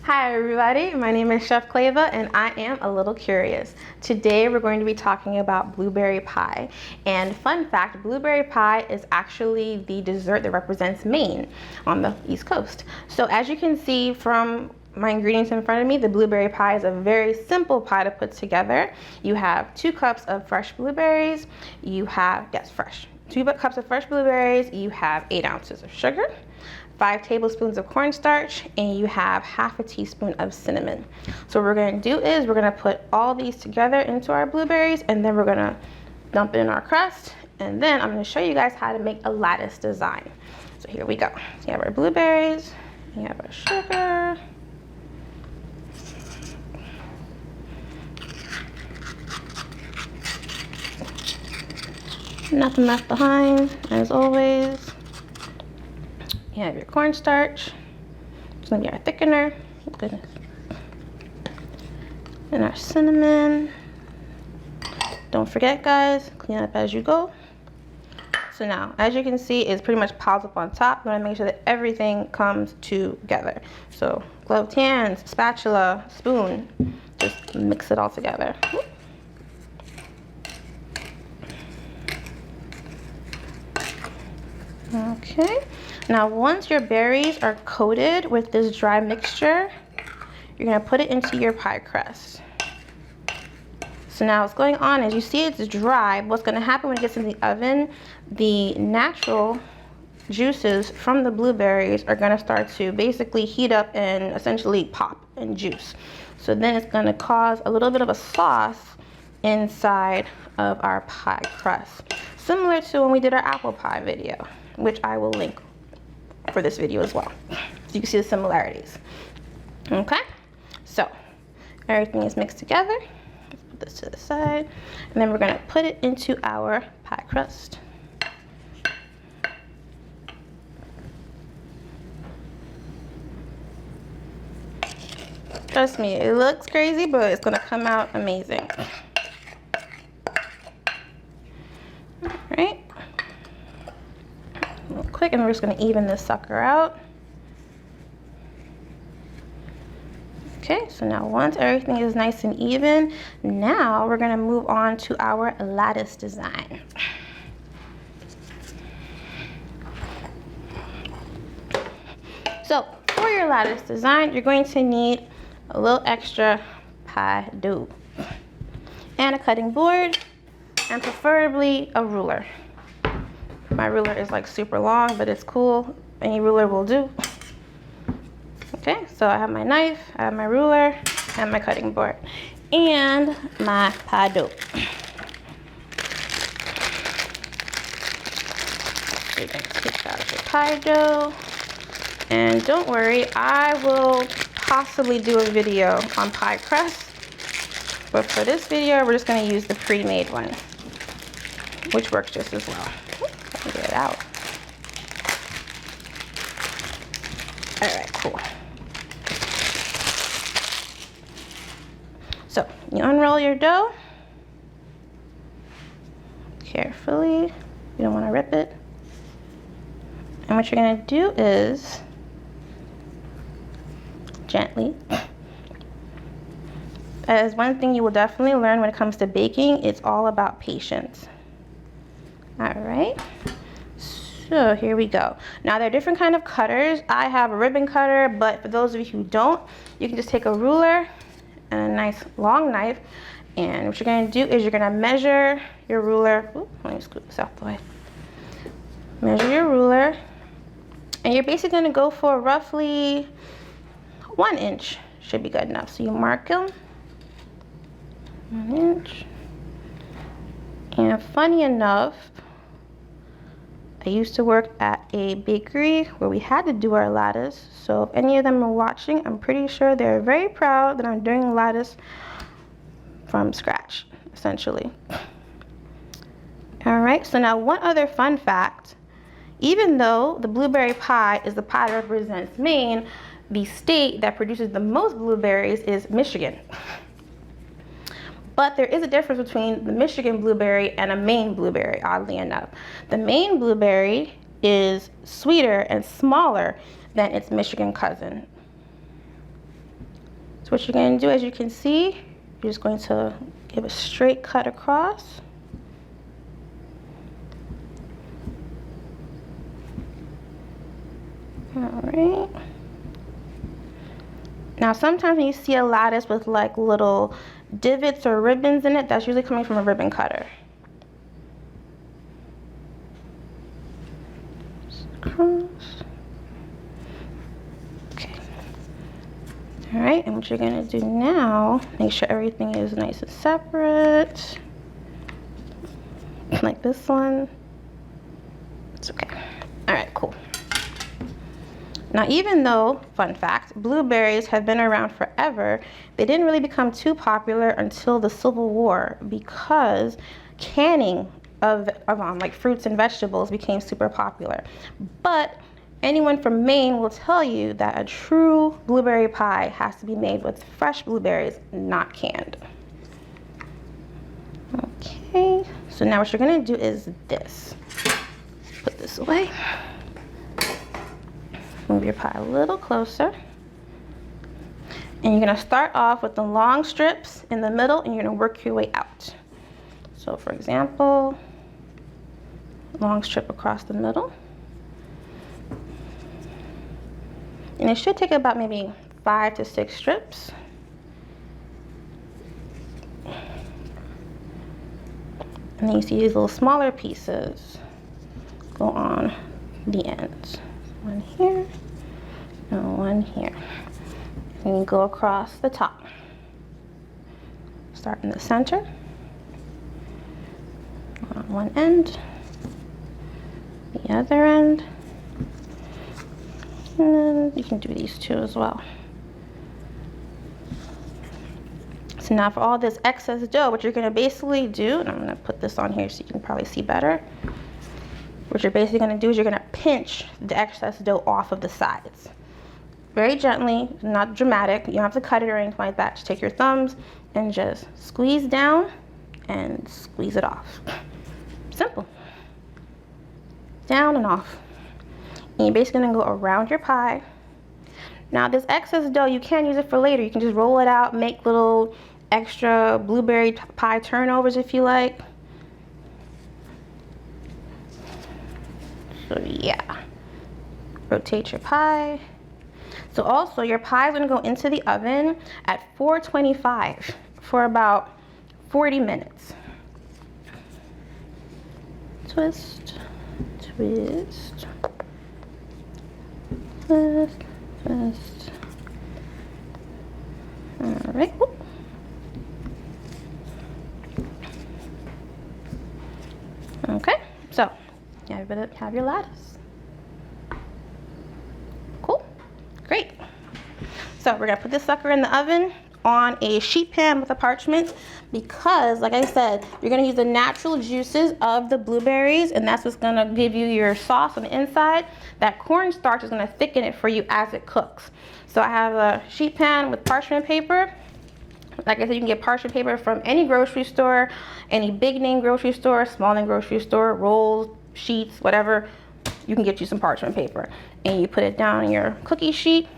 Hi everybody, my name is Chef Cleva and I am a little curious. Today we're going to be talking about blueberry pie. And fun fact, blueberry pie is actually the dessert that represents Maine on the East Coast. So as you can see from my ingredients in front of me, the blueberry pie is a very simple pie to put together. You have 2 cups of fresh blueberries, you have, fresh. 2 cups of fresh blueberries, you have 8 ounces of sugar, 5 tablespoons of cornstarch, and you have half a teaspoon of cinnamon. So what we're going to do is we're going to put all these together into our blueberries, and then we're going to dump it in our crust, and then I'm going to show you guys how to make a lattice design. So here we go. So you have our blueberries, you have our sugar, nothing left behind as always. You have your cornstarch. It's gonna be our thickener. Oh, goodness. And our cinnamon. Don't forget, guys, clean up as you go. So now, as you can see, it pretty much piles up on top. You wanna make sure that everything comes together. So gloved hands, spatula, spoon, just mix it all together. Okay. Now once your berries are coated with this dry mixture, you're going to put it into your pie crust. So now what's going on is you see it's dry. What's going to happen when it gets in the oven, the natural juices from the blueberries are going to start to basically heat up and essentially pop and juice. So then it's going to cause a little bit of a sauce inside of our pie crust, similar to when we did our apple pie video, which I will link for this video as well, so you can see the similarities. Okay, so everything is mixed together. Let's put this to the side, and then we're going to put it into our pie crust. Trust me, it looks crazy, but it's going to come out amazing. All right. Real quick, and we're just going to even this sucker out. Okay, so now once everything is nice and even, now we're going to move on to our lattice design. So for your lattice design, you're going to need a little extra pie dough and a cutting board, and preferably a ruler. My ruler is like super long, but it's cool. Any ruler will do. Okay, so I have my knife, I have my ruler, and my cutting board, and my pie dough. You're going to take out your pie dough. And don't worry, I will possibly do a video on pie crust. But for this video, we're just going to use the pre-made one, which works just as well. Get it out. All right, cool. So you unroll your dough carefully. You don't want to rip it. And what you're going to do is gently. As one thing you will definitely learn when it comes to baking, it's all about patience. All right. So here we go. Now there are different kind of cutters. I have a ribbon cutter, but for those of you who don't, you can just take a ruler and a nice long knife. And what you're going to do is you're going to measure your ruler. Ooh, let me scoop this out the way. Measure your ruler, and you're basically going to go for roughly 1 inch. Should be good enough. So you mark them 1 inch. And funny enough, I used to work at a bakery where we had to do our lattice. So if any of them are watching, I'm pretty sure they're very proud that I'm doing lattice from scratch, essentially. All right, so now one other fun fact. Even though the blueberry pie is the pie that represents Maine, the state that produces the most blueberries is Michigan. But there is a difference between the Michigan blueberry and a Maine blueberry, oddly enough. The Maine blueberry is sweeter and smaller than its Michigan cousin. what you're going to do, as you can see, you're just going to give a straight cut across. Alright. Now sometimes when you see a lattice with like little divots or ribbons in it, that's usually coming from a ribbon cutter. Cross. Okay. Alright, and what you're going to do now, make sure everything is nice and separate. Like this one. It's okay. Alright, cool. Now, even though, fun fact, blueberries have been around forever, they didn't really become too popular until the Civil War, because canning of like fruits and vegetables became super popular. But anyone from Maine will tell you that a true blueberry pie has to be made with fresh blueberries, not canned. Okay, so now what you're gonna do is this. Put this away. Move your pie a little closer. And you're gonna start off with the long strips in the middle, and you're gonna work your way out. So for example, long strip across the middle. And it should take about maybe 5 to 6 strips. And then you see these little smaller pieces go on the ends. One here, and one here. And you go across the top. Start in the center, on one end, the other end, and then you can do these two as well. So now for all this excess dough, what you're gonna basically do, and I'm gonna put this on here so you can probably see better. What you're basically gonna do is you're gonna pinch the excess dough off of the sides. Very gently, not dramatic. You don't have to cut it or anything like that. Just take your thumbs and just squeeze down and squeeze it off. Simple. Down and off. And you're basically gonna go around your pie. Now this excess dough, you can use it for later. You can just roll it out, make little extra blueberry pie turnovers if you like. So yeah, rotate your pie. So also your pie is gonna go into the oven at 425 for about 40 minutes. Twist, twist, twist, twist. All right. Okay, so you have your lattice. Cool, great. So we're gonna put this sucker in the oven on a sheet pan with a parchment, because like I said, you're gonna use the natural juices of the blueberries, and that's what's gonna give you your sauce on the inside. That cornstarch is gonna thicken it for you as it cooks. So I have a sheet pan with parchment paper. Like I said, you can get parchment paper from any grocery store, any big name grocery store, small name grocery store, rolls, sheets, whatever. You can get you some parchment paper, and you put it down on your cookie sheet,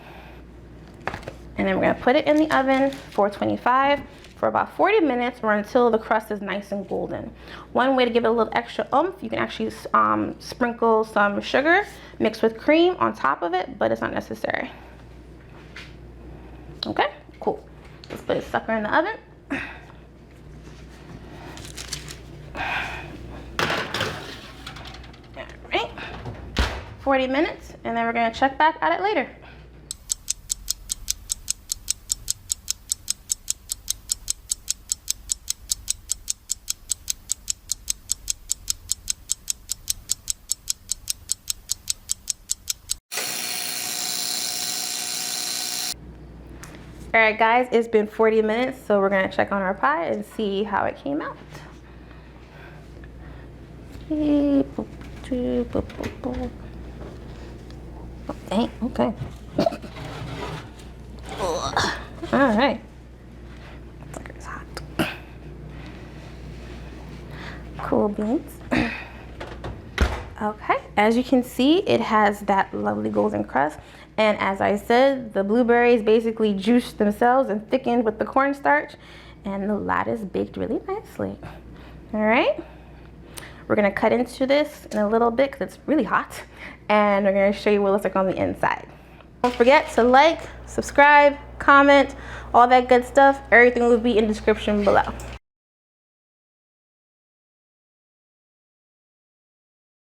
and then we're gonna put it in the oven, 425, for about 40 minutes or until the crust is nice and golden. One way to give it a little extra oomph, you can actually sprinkle some sugar mixed with cream on top of it, but it's not necessary. Okay, cool. Let's put this sucker in the oven. All right, 40 minutes, and then we're gonna check back at it later. All right, guys, it's been 40 minutes, so we're gonna check on our pie and see how it came out. Dang, okay. All right. It's hot. Cool beans. Okay, As you can see, it has that lovely golden crust. And as I said, the blueberries basically juiced themselves and thickened with the cornstarch, and the lattice baked really nicely. All right, we're gonna cut into this in a little bit because it's really hot, and we're gonna show you what it looks like on the inside. Don't forget to like, subscribe, comment, all that good stuff. Everything will be in the description below.